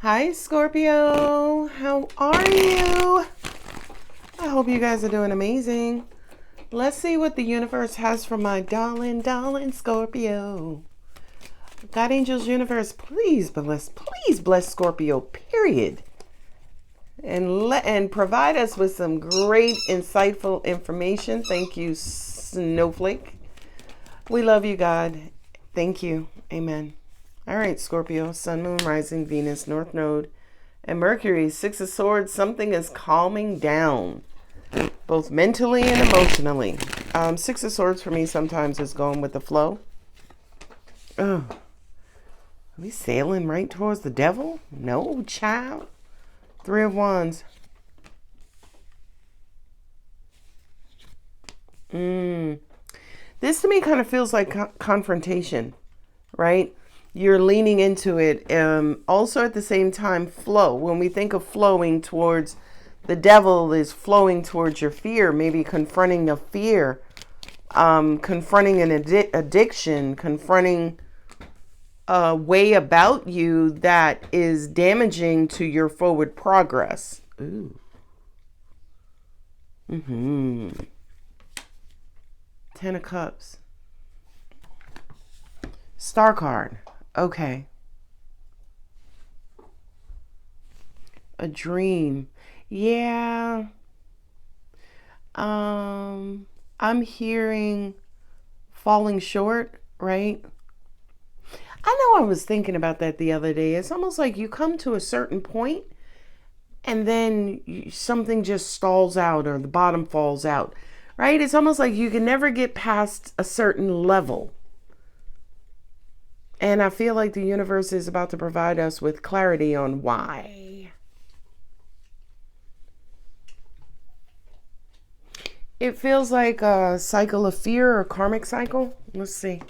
Hi, Scorpio. How are you? I hope you guys are doing amazing. Let's see what the universe has for my darling Scorpio. God, angels, universe, please bless Scorpio, period. And provide us with some great, insightful information. Thank you, Snowflake. We love you, God. Thank you. Amen. All right, Scorpio, Sun, Moon, Rising, Venus, North Node, and Mercury, Six of Swords. Something is calming down, both mentally and emotionally. Six of Swords for me sometimes is going with the flow. Oh, are we sailing right towards the devil? No, child. Three of Wands. This to me kind of feels like confrontation, right? You're leaning into it. Also at the same time, flow. When we think of flowing towards the devil is flowing towards your fear, maybe confronting a fear, confronting an addiction, confronting a way about you that is damaging to your forward progress. Ooh. Ten of Cups. Star card. Okay. A dream. Yeah. I'm hearing falling short, right? I know I was thinking about that the other day. It's almost like you come to a certain point and then something just stalls out or the bottom falls out, right? It's almost like you can never get past a certain level. And I feel like the universe is about to provide us with clarity on why. It feels like a cycle of fear or karmic cycle. Let's see.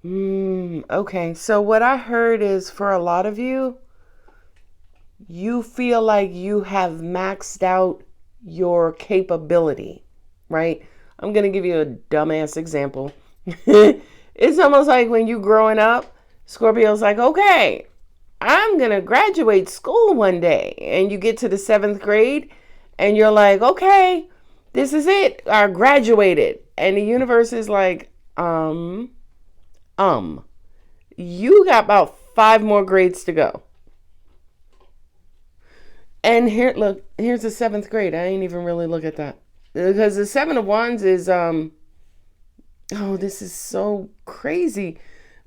Okay, so what I heard is for a lot of you, you feel like you have maxed out your capability, right? I'm going to give you a dumbass example. It's almost like when you growing up, Scorpio's like, okay, I'm going to graduate school one day. And you get to the 7th grade and you're like, okay, this is it. I graduated. And the universe is like, you got about 5 more grades to go. And here, look, here's the 7th grade. I ain't even really look at that. Because the 7 of Wands is, oh, this is so crazy.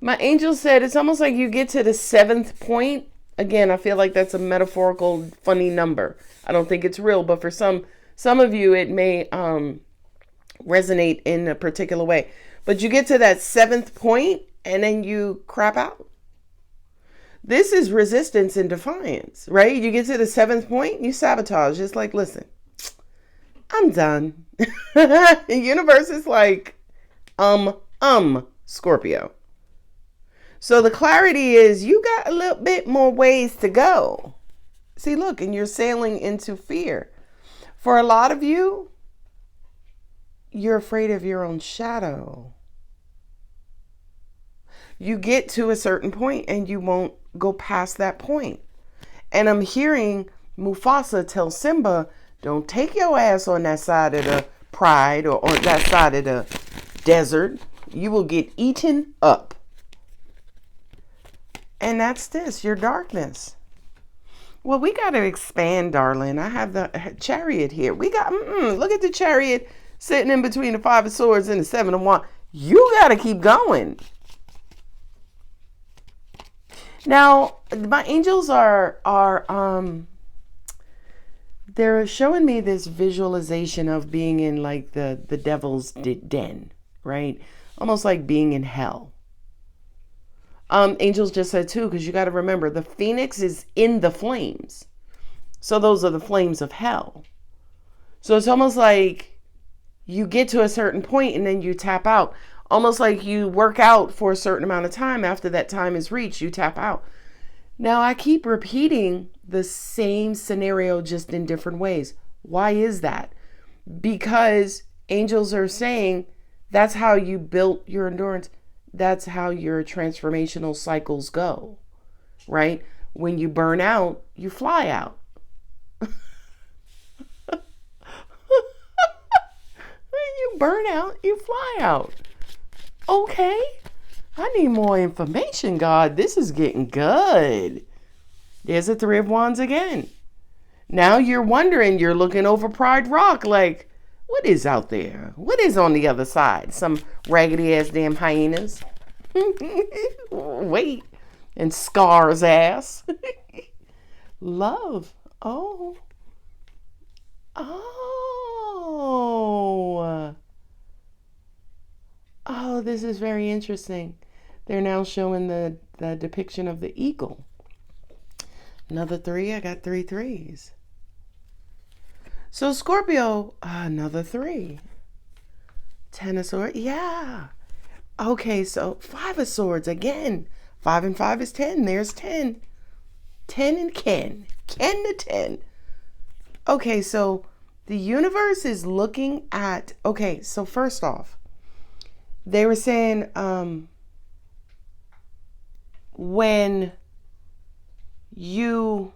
My angel said it's almost like you get to the 7th point. Again, I feel like that's a metaphorical, funny number. I don't think it's real, but for some of you, it may resonate in a particular way. But you get to that 7th point and then you crap out. This is resistance and defiance, right? You get to the 7th point, you sabotage. It's like, listen, I'm done. The universe is like, Scorpio. So the clarity is you got a little bit more ways to go. See, look, and you're sailing into fear. For a lot of you, you're afraid of your own shadow. You get to a certain point and you won't go past that point. And I'm hearing Mufasa tell Simba, don't take your ass on that side of the pride or on that side of the desert. You will get eaten up. And that's this, your darkness. Well, we got to expand, darling. I have the Chariot here. We got, look at the Chariot sitting in between the 5 of Swords and the 7 of Wands. You got to keep going. Now, my angels are they're showing me this visualization of being in like the devil's den, right? Almost like being in hell. Angels just said too, because you got to remember the phoenix is in the flames. So those are the flames of hell. So it's almost like you get to a certain point and then you tap out. Almost like you work out for a certain amount of time. After that time is reached, you tap out. Now, I keep repeating the same scenario just in different ways. Why is that? Because angels are saying That's how you built your endurance. That's how your transformational cycles go, right? When you burn out, you fly out. You burn out, you fly out. Okay. I need more information, God. This is getting good. There's a Three of Wands again. Now you're wondering, you're looking over Pride Rock like, what is out there? What is on the other side? Some raggedy ass damn hyenas. Wait. And Scar's ass. Love. Oh. Oh. Oh, this is very interesting. They're now showing the depiction of the eagle. Another three. I got 3 threes. So Scorpio, another 3. 10 of swords. Yeah. Okay, so 5 of swords again. 5 and 5 is 10. There's 10. 10 and Ken. Ken to 10. Okay, so the universe is looking at, okay, so first off, they were saying when you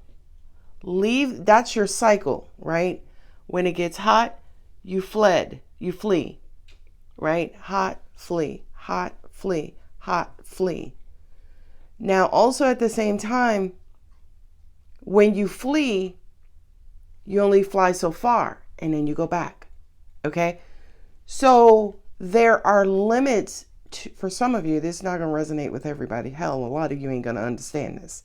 leave, that's your cycle, right? When it gets hot, you flee, right? Hot, flee, hot, flee, hot, flee. Now, also at the same time, when you flee, you only fly so far and then you go back, okay? So there are limits for some of you. This is not going to resonate with everybody. Hell, a lot of you ain't going to understand this.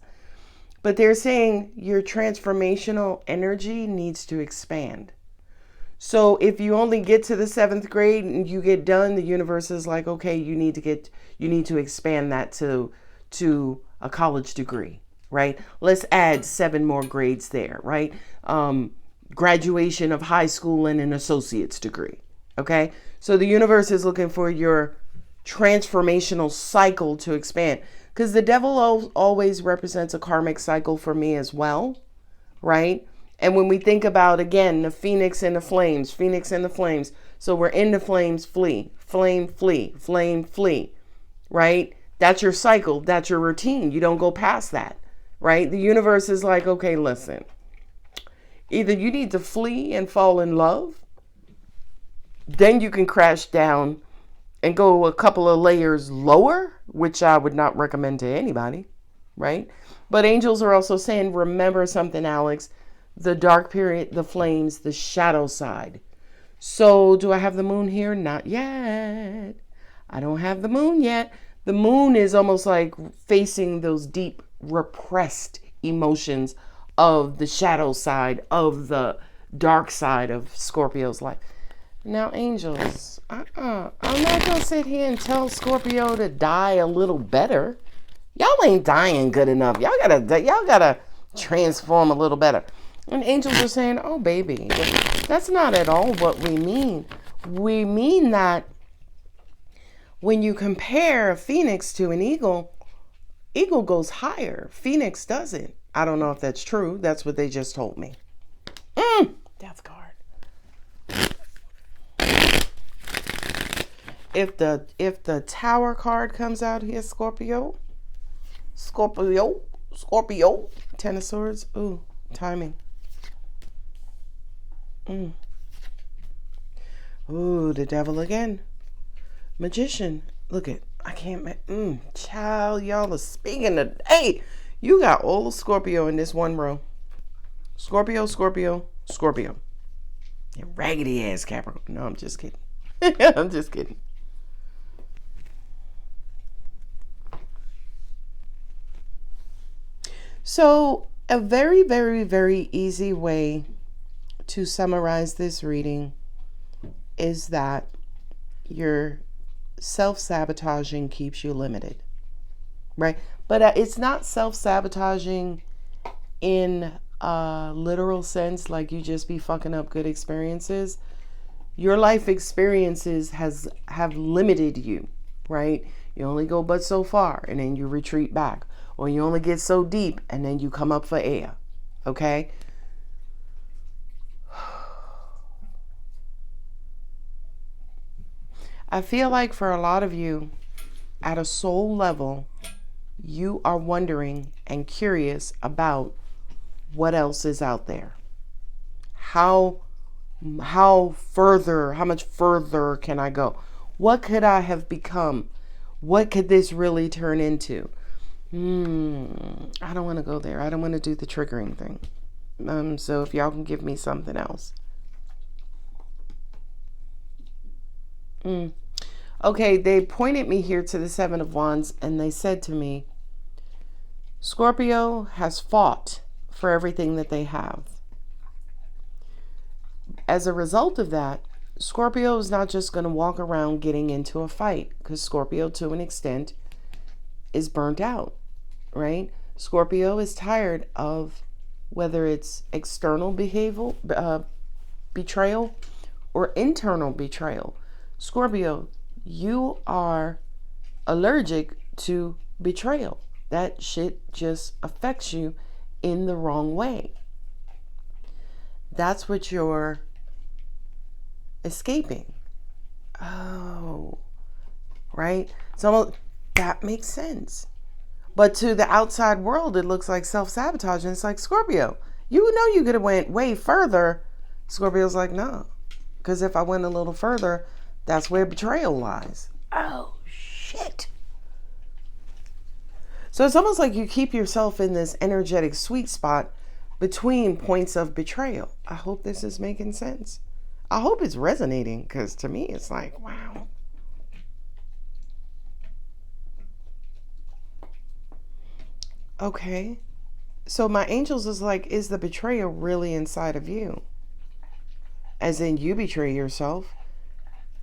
But they're saying your transformational energy needs to expand. So if you only get to the 7th grade and you get done, the universe is like, okay, you need to expand that to a college degree, right? Let's add 7 more grades there, right? Graduation of high school and an associate's degree, okay? So the universe is looking for your transformational cycle to expand, because the devil always represents a karmic cycle for me as well, right? And when we think about, again, the phoenix and the flames, so we're in the flames, flee, flame, flee, right? That's your cycle. That's your routine. You don't go past that, right? The universe is like, okay, listen, either you need to flee and fall in love, then you can crash down and go a couple of layers lower, which I would not recommend to anybody, right? But angels are also saying, remember something, Alex, the dark period, the flames, the shadow side. So do I have the moon here? Not yet. I don't have the moon yet. The moon is almost like facing those deep repressed emotions of the shadow side, of the dark side of Scorpio's life. Now, angels, I'm not going to sit here and tell Scorpio to die a little better. Y'all ain't dying good enough. Y'all gotta transform a little better. And angels are saying, oh, baby, that's not at all what we mean. We mean that when you compare a phoenix to an eagle, eagle goes higher. Phoenix doesn't. I don't know if that's true. That's what they just told me. Death card. If the Tower card comes out here, Scorpio, 10 of Swords. Ooh, timing. Ooh, the Devil again. Magician. Look at, I can't, child, y'all are speaking today. You got all of Scorpio in this one row. Scorpio. You raggedy ass Capricorn. No, I'm just kidding. I'm just kidding. So a very, very, very easy way to summarize this reading is that your self-sabotaging keeps you limited, right? But it's not self-sabotaging in a literal sense, like you just be fucking up good experiences. Your life experiences have limited you, right? You only go but so far and then you retreat back, or you only get so deep and then you come up for air, okay? I feel like for a lot of you, at a soul level, you are wondering and curious about what else is out there. How much further can I go? What could I have become? What could this really turn into? I don't want to go there. I don't want to do the triggering thing. So if y'all can give me something else. Okay, they pointed me here to the Seven of Wands and they said to me, Scorpio has fought for everything that they have. As a result of that, Scorpio is not just going to walk around getting into a fight, because Scorpio, to an extent, is burnt out, right? Scorpio is tired of whether it's external betrayal or internal betrayal. Scorpio, you are allergic to betrayal. That shit just affects you in the wrong way. That's what you're escaping. Oh, right? So that makes sense. But to the outside world, it looks like self-sabotage. And it's like, Scorpio, you know you could have went way further. Scorpio's like, no. Because if I went a little further, that's where betrayal lies. Oh, shit. So it's almost like you keep yourself in this energetic sweet spot between points of betrayal. I hope this is making sense. I hope it's resonating, because to me, it's like, wow. Okay. So my angels is like, is the betrayal really inside of you? As in, you betray yourself.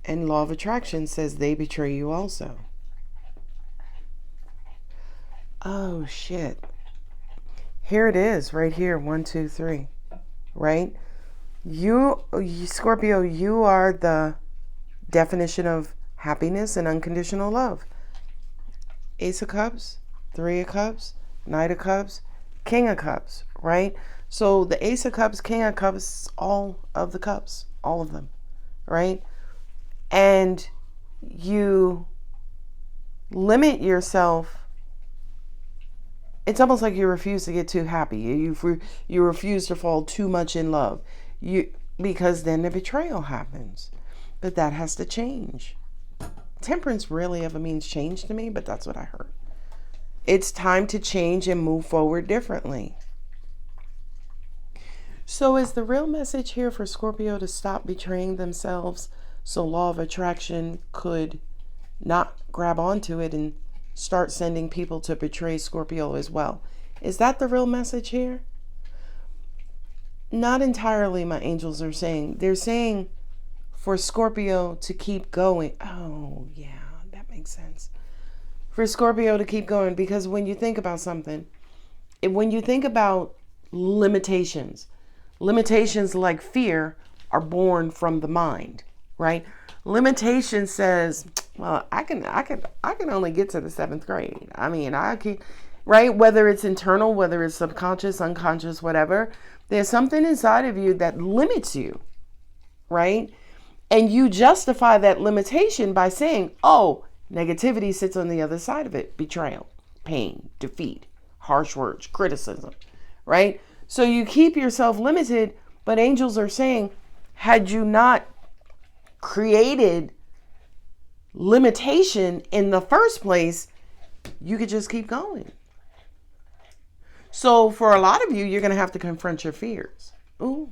And law of attraction says they betray you also. Oh, shit. Here it is, right here. 1, 2, 3. Right? You, Scorpio, you are the definition of happiness and unconditional love. Ace of Cups, Three of Cups, Knight of Cups, King of Cups, right? So the Ace of Cups, King of Cups, all of the cups, all of them, right? And you limit yourself. It's almost like you refuse to get too happy. You refuse to fall too much in love. Because then the betrayal happens. But that has to change. Temperance rarely ever means change to me, but that's what I heard. It's time to change and move forward differently. So is the real message here for Scorpio to stop betraying themselves so law of attraction could not grab onto it and start sending people to betray Scorpio as well? Is that the real message here? Not entirely, my angels are saying. They're saying for Scorpio to keep going. Oh, yeah, that makes sense. For Scorpio to keep going, because when you think about something, when you think about limitations like fear are born from the mind, right? Limitation says, well, I can only get to the 7th grade. I mean, I can, right? Whether it's internal, whether it's subconscious, unconscious, whatever, there's something inside of you that limits you, right? And you justify that limitation by saying, oh, negativity sits on the other side of it. Betrayal, pain, defeat, harsh words, criticism, right? So you keep yourself limited, but angels are saying, had you not created limitation in the first place, you could just keep going. So for a lot of you, you're going to have to confront your fears. Ooh,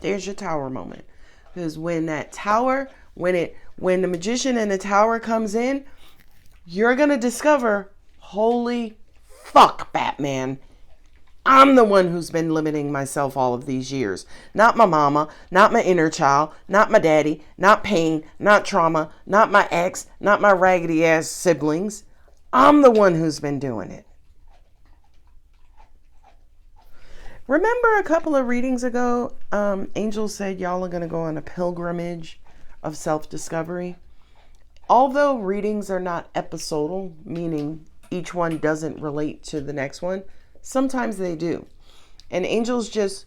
There's your tower moment. Because when that tower, when the magician in the tower comes in, you're going to discover, holy fuck, Batman. I'm the one who's been limiting myself all of these years. Not my mama, not my inner child, not my daddy, not pain, not trauma, not my ex, not my raggedy ass siblings. I'm the one who's been doing it. Remember a couple of readings ago, angels said y'all are going to go on a pilgrimage of self-discovery. Although readings are not episodal, meaning each one doesn't relate to the next one, sometimes they do. And angels just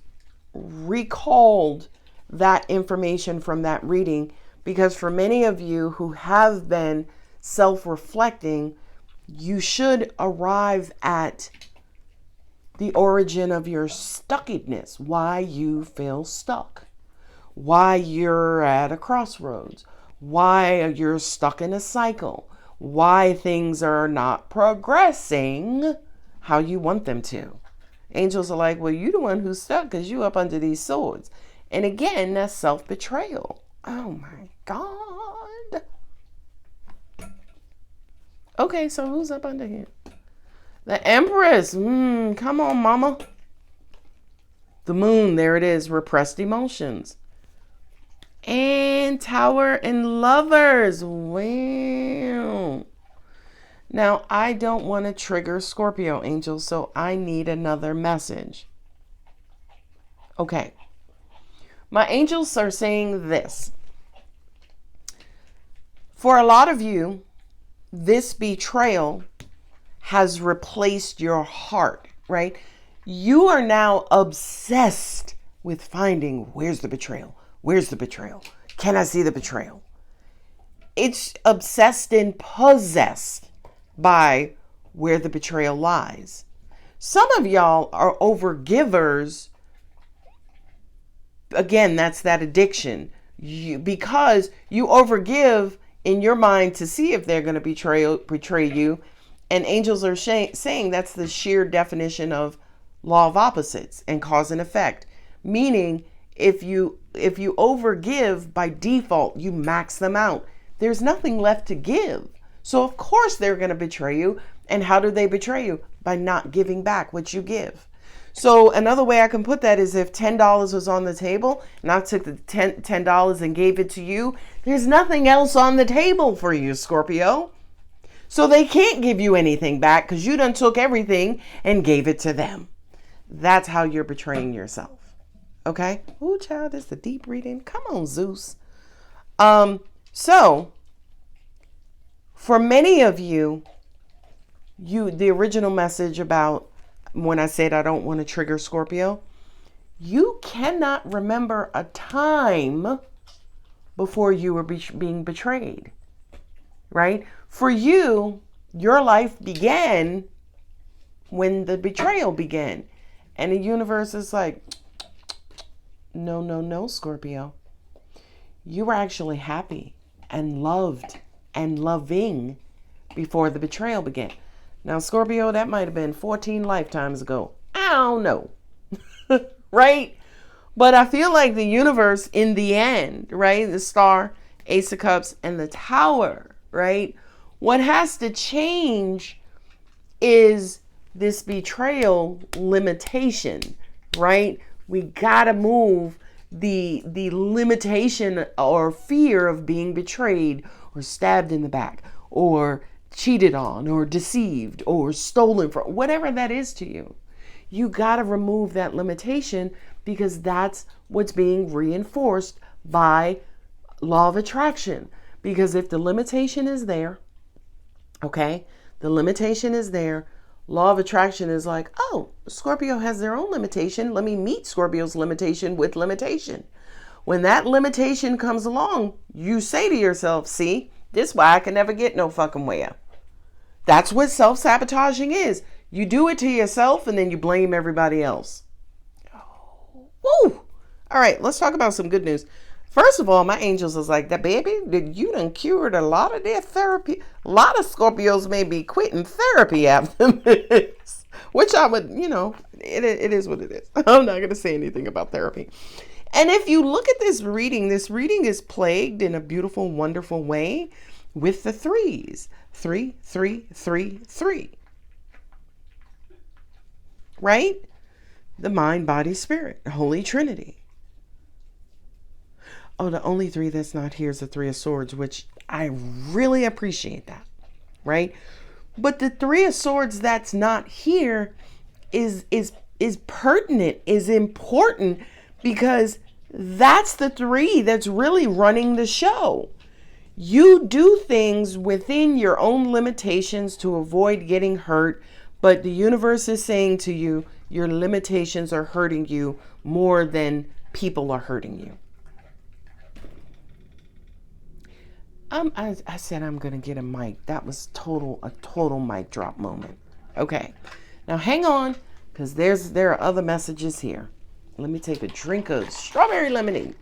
recalled that information from that reading Because for many of you who have been self-reflecting, you should arrive at the origin of your stuckedness, why you feel stuck, why you're at a crossroads, why you're stuck in a cycle, why things are not progressing how you want them to. Angels are like, well, you're the one who's stuck because you up under these swords. And again, that's self-betrayal. Oh my God. Okay, so who's up under here? The Empress. Come on, mama. The Moon, there it is. Repressed emotions. And Tower and Lovers. Wow. Now, I don't want to trigger Scorpio angels, so I need another message. Okay. My angels are saying this. For a lot of you, this betrayal has replaced your heart, right? You are now obsessed with finding, where's the betrayal? Where's the betrayal? Can I see the betrayal? It's obsessed and possessed by where the betrayal lies. Some of y'all are overgivers. Again, that's that addiction. Because you overgive in your mind to see if they're going to betray you. And angels are saying that's the sheer definition of law of opposites and cause and effect. Meaning, if you overgive by default, you max them out. There's nothing left to give. So of course they're going to betray you. And how do they betray you? By not giving back what you give. So another way I can put that is if $10 was on the table and I took the $10 and gave it to you, there's nothing else on the table for you, Scorpio. So they can't give you anything back because you done took everything and gave it to them. That's how you're betraying yourself. Okay? Ooh, child, this is a deep reading. Come on, Zeus. So for many of you, the original message about when I said I don't want to trigger Scorpio, you cannot remember a time before you were being betrayed, right? For you, your life began when the betrayal began. And the universe is like, no, Scorpio. You were actually happy and loved and loving before the betrayal began. Now, Scorpio, that might have been 14 lifetimes ago. I don't know. Right? But I feel like the universe in the end, right? The Star, Ace of Cups, and the Tower, right? What has to change is this betrayal limitation, right? We gotta move the limitation or fear of being betrayed or stabbed in the back or cheated on or deceived or stolen from, whatever that is to you. You got to remove that limitation because that's what's being reinforced by law of attraction. Because if the limitation is there, okay, the limitation is there, law of attraction is like, oh, Scorpio has their own limitation. Let me meet Scorpio's limitation with limitation. When that limitation comes along, you say to yourself, see, this is why I can never get no fucking where. That's what self-sabotaging is. You do it to yourself and then you blame everybody else. Oh, woo! All right, let's talk about some good news. First of all, my angels is like, that baby, you done cured a lot of their therapy. A lot of Scorpios may be quitting therapy after this. Which I would, it is what it is. I'm not going to say anything about therapy. And if you look at this reading is plagued in a beautiful, wonderful way with the threes. 3, 3, 3, 3. Right? The mind, body, spirit. Holy Trinity. Oh, the only 3 that's not here is the 3 of Swords, which I really appreciate that. Right? But the 3 of Swords that's not here is pertinent, is important, because that's the 3 that's really running the show. You do things within your own limitations to avoid getting hurt, but the universe is saying to you, your limitations are hurting you. more than people are hurting you. I said I'm going to get a mic. That was a total mic drop moment. Okay. Now hang on, because there are other messages here. Let me take a drink of strawberry lemonade.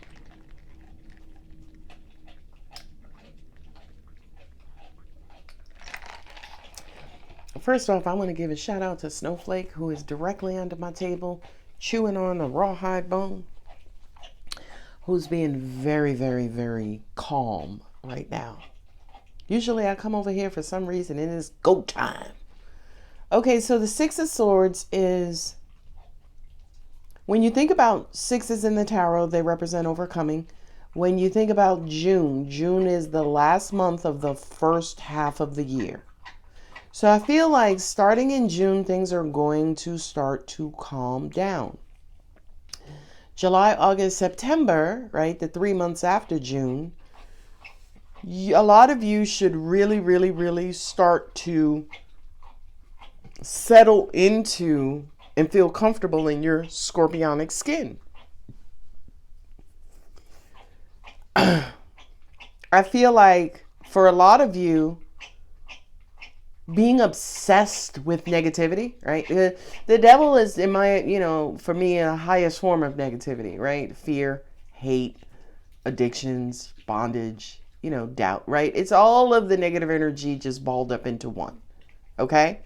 First off, I want to give a shout out to Snowflake, who is directly under my table, chewing on a rawhide bone, who's being very, very, very calm right now. Usually I come over here for some reason and it's go time. Okay, so the Six of Swords is, when you think about sixes in the tarot, they represent overcoming. When you think about June is the last month of the first half of the year. So I feel like starting in June, things are going to start to calm down. July, August, September, right, the 3 months after June, a lot of you should really, really, really start to settle into and feel comfortable in your scorpionic skin. I feel like for a lot of you, being obsessed with negativity, right? The devil is, in my, for me, a highest form of negativity, right? Fear, hate, addictions, bondage, doubt, right? It's all of the negative energy just balled up into one, okay?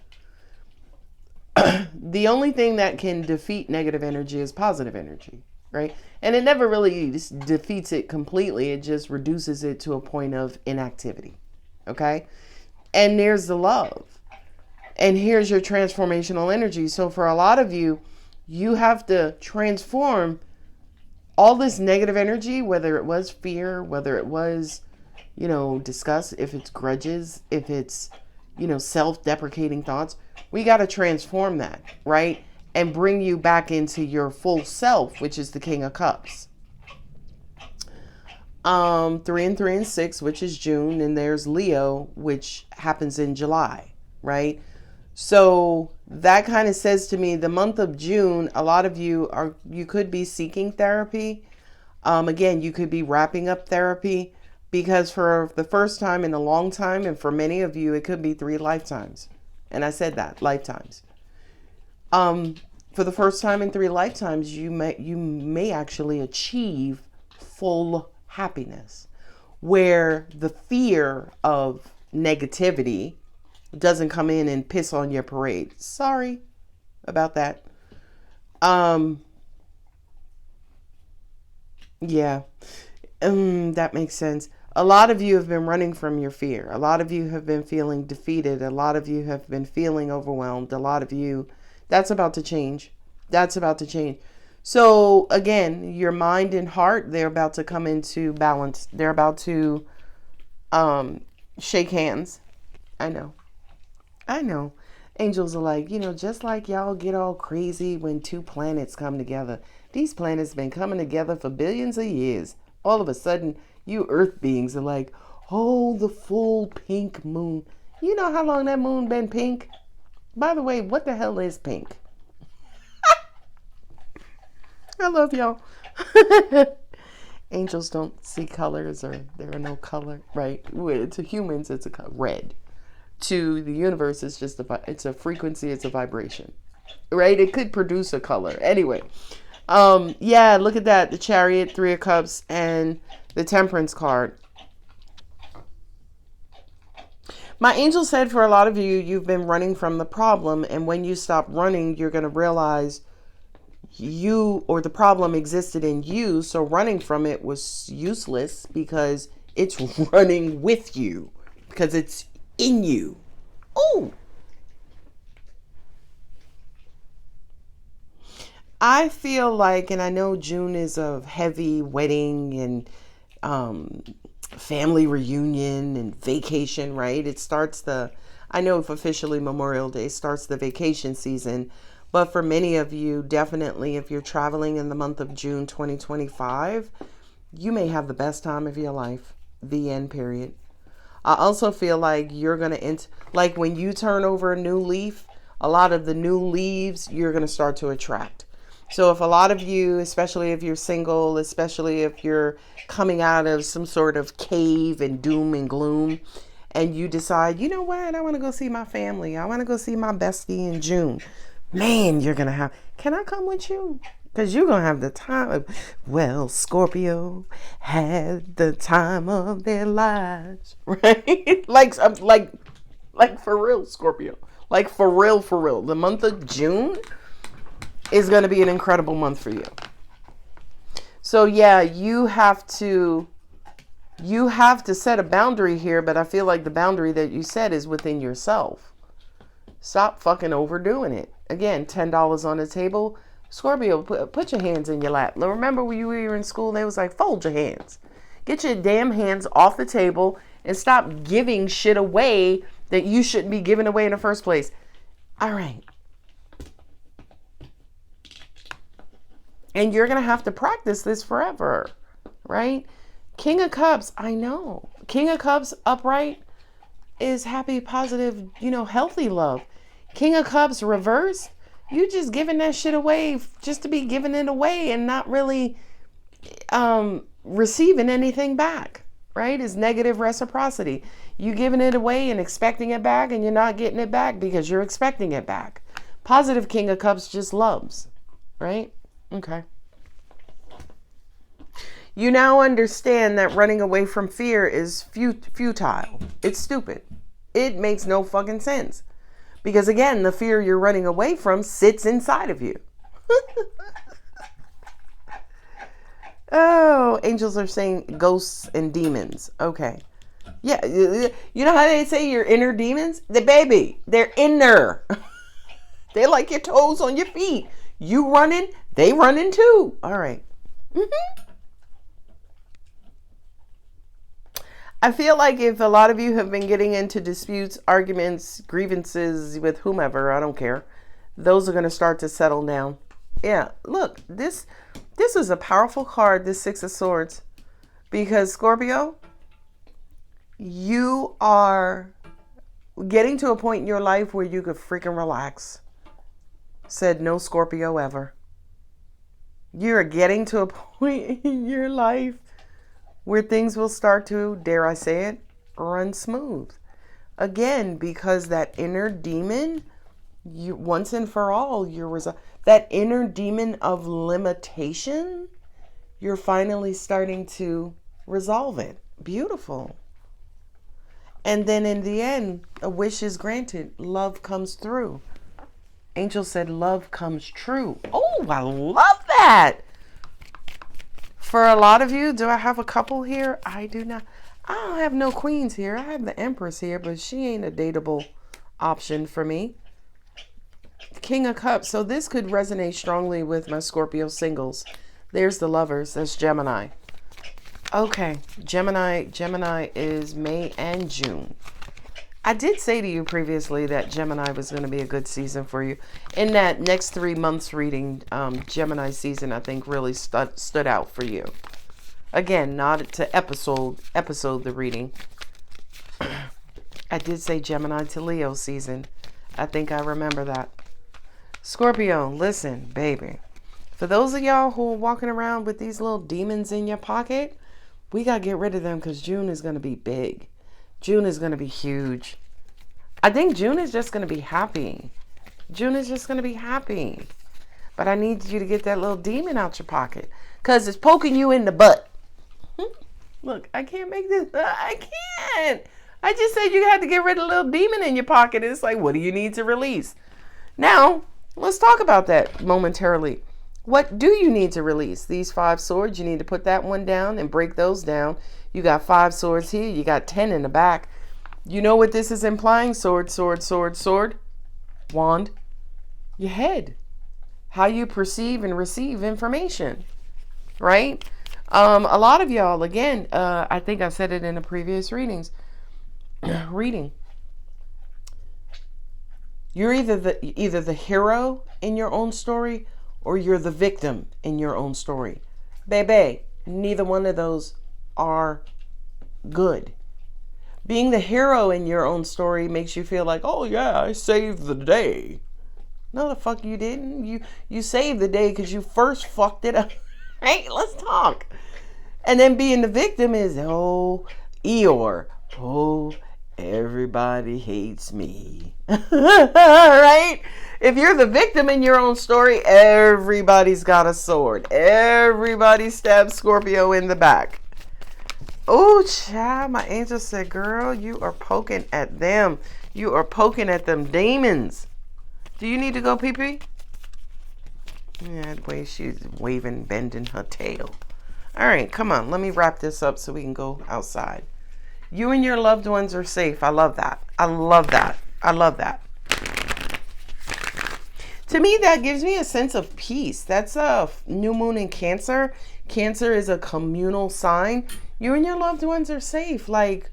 The only thing that can defeat negative energy is positive energy, right? And it never really defeats it completely. It just reduces it to a point of inactivity, okay? And there's the love. And here's your transformational energy. So for a lot of you, you have to transform all this negative energy, whether it was fear, whether it was, disgust, if it's grudges, if it's, self-deprecating thoughts. We got to transform that, right? And bring you back into your full self, which is the King of Cups. 3 and 3 and 6, which is June, and there's Leo, which happens in July, right? So that kind of says to me, the month of June, a lot of you could be seeking therapy. Again, you could be wrapping up therapy, because for the first time in a long time, and for many of you, it could be 3 lifetimes. And I said that, lifetimes. For the first time in 3 lifetimes, you may actually achieve full happiness, where the fear of negativity doesn't come in and piss on your parade. Sorry about that. Yeah, that makes sense. A lot of you have been running from your fear. A lot of you have been feeling defeated. A lot of you have been feeling overwhelmed. A lot of you, that's about to change. That's about to change. So again, your mind and heart, they're about to come into balance. They're about to shake hands. I know. Angels are like, just like y'all get all crazy when 2 planets come together. These planets been coming together for billions of years. All of a sudden, you earth beings are like, oh, the full pink moon. You know how long that moon been pink? By the way, what the hell is pink? I love y'all. Angels don't see colors, or there are no color, right? To humans, it's a red. To the universe, it's just it's a frequency, it's a vibration, right? It could produce a color. Anyway, yeah, look at that. The Chariot, 3 of Cups, and the Temperance card. My angel said for a lot of you, you've been running from the problem, and when you stop running, you're going to realize you, or the problem, existed in you. So running from it was useless, because it's running with you, because it's in you. Oh, I feel like, and I know June is a heavy wedding and family reunion and vacation, right? It starts I know if officially Memorial Day starts the vacation season, but for many of you, definitely if you're traveling in the month of June 2025, you may have the best time of your life. The end, period. I also feel like you're going to, like when you turn over a new leaf, a lot of the new leaves you're going to start to attract. So if a lot of you, especially if you're single, especially if you're coming out of some sort of cave and doom and gloom, and you decide, you know what, I want to go see my family. I want to go see my bestie in June. Man, you're going to have, can I come with you? Because you're going to have the time of, well, Scorpio had the time of their lives, right? like for real, Scorpio. Like for real. The month of June is going to be an incredible month for you. So yeah, you have to set a boundary here, but I feel like the boundary that you set is within yourself. Stop fucking overdoing it. Again, $10 on the table. Scorpio, put your hands in your lap. Now, remember when you were in school, they was like, fold your hands. Get your damn hands off the table and stop giving shit away that you shouldn't be giving away in the first place. All right. And you're going to have to practice this forever, right? King of Cups, I know. King of Cups upright is happy, positive, healthy love. King of Cups reverse, you just giving that shit away just to be giving it away and not really receiving anything back, right? It's negative reciprocity. You giving it away and expecting it back, and you're not getting it back because you're expecting it back. Positive King of Cups just loves, right? Okay. You now understand that running away from fear is futile. It's stupid. It makes no fucking sense. Because again, the fear you're running away from sits inside of you. Oh, angels are saying ghosts and demons. Okay. Yeah, you know how they say your inner demons? They're inner. They're like your toes on your feet. You running, they running too. All right. I feel like if a lot of you have been getting into disputes, arguments, grievances with whomever, I don't care, those are going to start to settle down. Yeah, look, this is a powerful card, this Six of Swords, because Scorpio, you are getting to a point in your life where you could freaking relax. Said no Scorpio ever. You're getting to a point in your life where things will start to, dare I say it, run smooth. Again, because that inner demon, you once and for all, that inner demon of limitation, you're finally starting to resolve it. Beautiful. And then in the end, a wish is granted. Love comes through. Angel said love comes true. Oh, I love that. For a lot of you, do I have a couple here? I do not. I don't have no queens here. I have the Empress here, but she ain't a dateable option for me. King of Cups. So this could resonate strongly with my Scorpio singles. There's the Lovers. That's Gemini. Okay. Gemini is May and June. I did say to you previously that Gemini was going to be a good season for you. In that next 3 months reading, Gemini season, I think, really stood out for you. Again, not to episode the reading. I did say Gemini to Leo season. I think I remember that. Scorpio, listen, baby. For those of y'all who are walking around with these little demons in your pocket, we got to get rid of them because June is going to be big. June is going to be huge. I think June is just going to be happy. June is just going to be happy. But I need you to get that little demon out your pocket because it's poking you in the butt. Look, I can't make this. I can't. I just said you had to get rid of a little demon in your pocket. It's like, what do you need to release? Now, let's talk about that momentarily. What do you need to release? These 5 swords, you need to put that one down and break those down. You got 5 swords here. You got 10 in the back. You know what this is implying? Sword, sword, sword, sword. Wand. Your head. How you perceive and receive information. Right? A lot of y'all, again, I think I said it in the previous readings. You're either the hero in your own story or you're the victim in your own story. Baby, neither one of those are good. Being the hero in your own story makes you feel like, oh yeah, I saved the day. No, the fuck you didn't. You saved the day because you first fucked it up. Right? Let's talk. And then being the victim is, oh, Eeyore. Oh, everybody hates me. Right? If you're the victim in your own story, everybody's got a sword. Everybody stabs Scorpio in the back. Oh, child, my angel said, girl, you are poking at them. You are poking at them demons. Do you need to go pee-pee? Yeah, the way she's waving, bending her tail. All right, come on. Let me wrap this up so we can go outside. You and your loved ones are safe. I love that. I love that. I love that. To me, that gives me a sense of peace. That's a new moon in Cancer. Cancer is a communal sign. You and your loved ones are safe. Like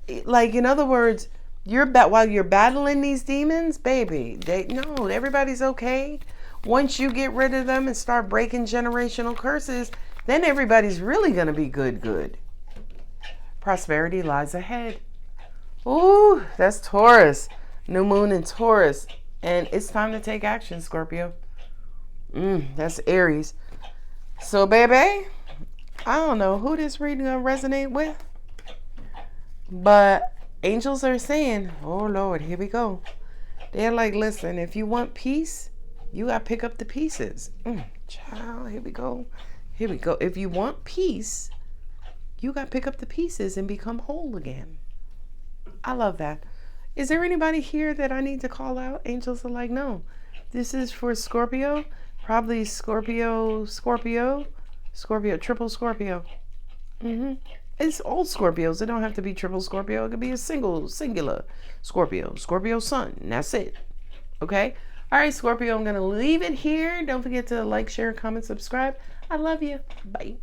in other words, while you're battling these demons, baby, everybody's okay. Once you get rid of them and start breaking generational curses, then everybody's really going to be good. Prosperity lies ahead. Ooh, that's Taurus. New moon in Taurus. And it's time to take action, Scorpio. That's Aries. So, baby, I don't know who this reading going to resonate with. But angels are saying, oh, Lord, here we go. They're like, listen, if you want peace, you got to pick up the pieces. Child, here we go. Here we go. If you want peace, you got to pick up the pieces and become whole again. I love that. Is there anybody here that I need to call out? Angels are like, no. This is for Scorpio. Probably Scorpio, triple Scorpio. It's all Scorpios. It don't have to be triple Scorpio. It could be a singular Scorpio sun. And that's it. Okay? All right, Scorpio, I'm going to leave it here. Don't forget to like, share, comment, subscribe. I love you. Bye.